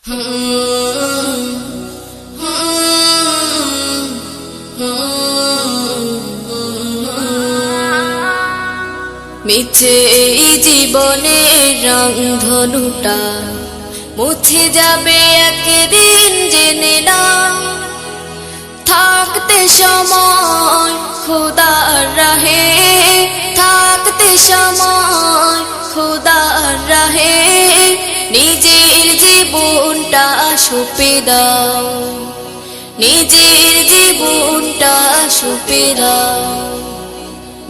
মিছে এই জীবনের রংধনুটা মুছে যাবে একদিন, জেনে না। থাকতে সময় খোদার রাহে, থাকতে সময় খোদার রাহে, নিজের জীবনটা সঁপে দাও, নিজের জীবনটা সঁপে দাও।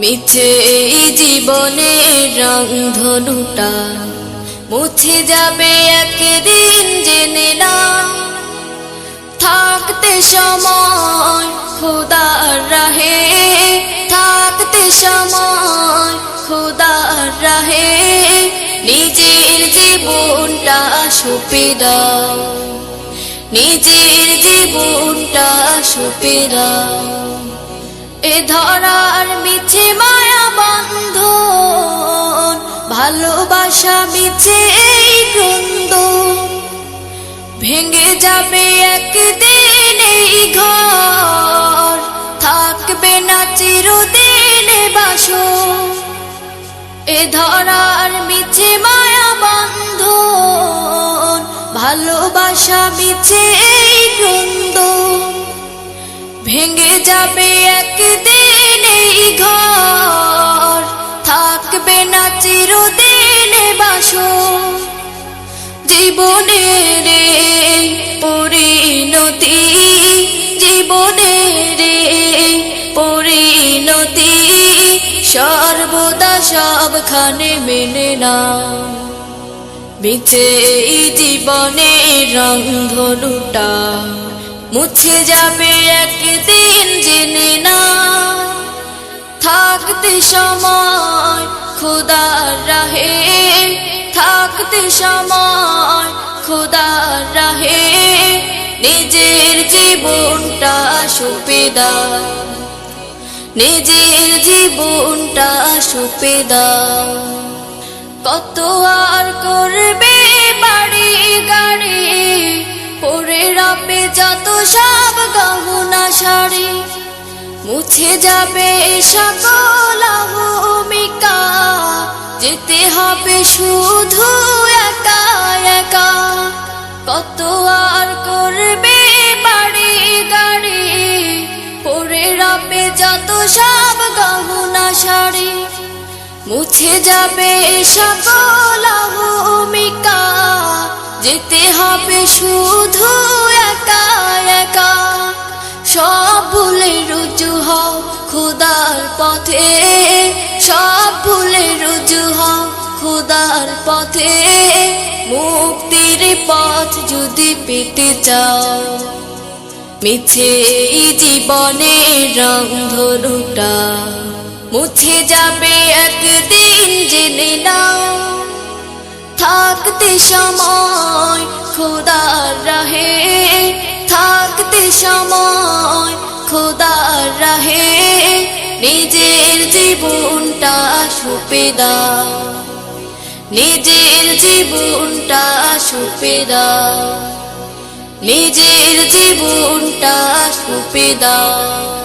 মিছে এই জীবনের রংধনুটা মুছে যাবে একদিন, জেনে না। থাকতে সময় খোদার রাহে, থাকতে সময় খোদার রাহে, নিজের জীবনটা সঁপে দাও, নিজের জীবনটা সঁপে দাও। এ ধরার মিছে মায়া বন্ধন, ভালোবাসা মিছে এই ক্রন্দন, ভেঙে যাবে একদিন এই ঘর, থাকবে না চিরদিন বাসর। এ ধরার মিছে মায়া বন্ধন, ভালোবাসা মিছে এই ক্রন্দন, ভেঙে যাবে একদিন এই ঘর, থাকবে না চিরদিন বাসর। জীবনের পরিণতি, জীবনের পরিণতি, সর্বদা সবখানে মেনে নাও। মিছে এই জীবনের রংধনুটা মুছে যাবে একদিন, জেনে না। থাকতে সময় খোদার রাহে, থাকতে সময় খোদার রাহে, নিজের জীবনটা সঁপে দাও, নিজের জীবনটা সঁপে দাও। কত আর করবে বাড়ি গাড়ি, পরে রাবে যত সব গহনা শাড়ি, মুছে যাবে সকল ভূমিকা, যেতে হবে শুধু একা একা। কত আর করবে বাড়ি গাড়ি, পরে রাবে যত সব গহনা শাড়ি, মুছে যাবে সকল ভূমিকা, যেতে হবে শুধু একা একা। সব ভুলে রুজু হও খোদার পথে, সব ভুলে রুজু হও খোদার পথে, মুক্তির পথ যদি পেতে চাও। মিছে এই জীবনের রংধনুটা মুছে যাবে একদিন, জেনে নাও। থাকতে সময় খোদার রাহে, থাকতে সময় খোদার রাহে, নিজের জীবনটা সঁপে দাও, নিজের জীবনটা সঁপে দাও, নিজের জীবনটা সঁপে দাও।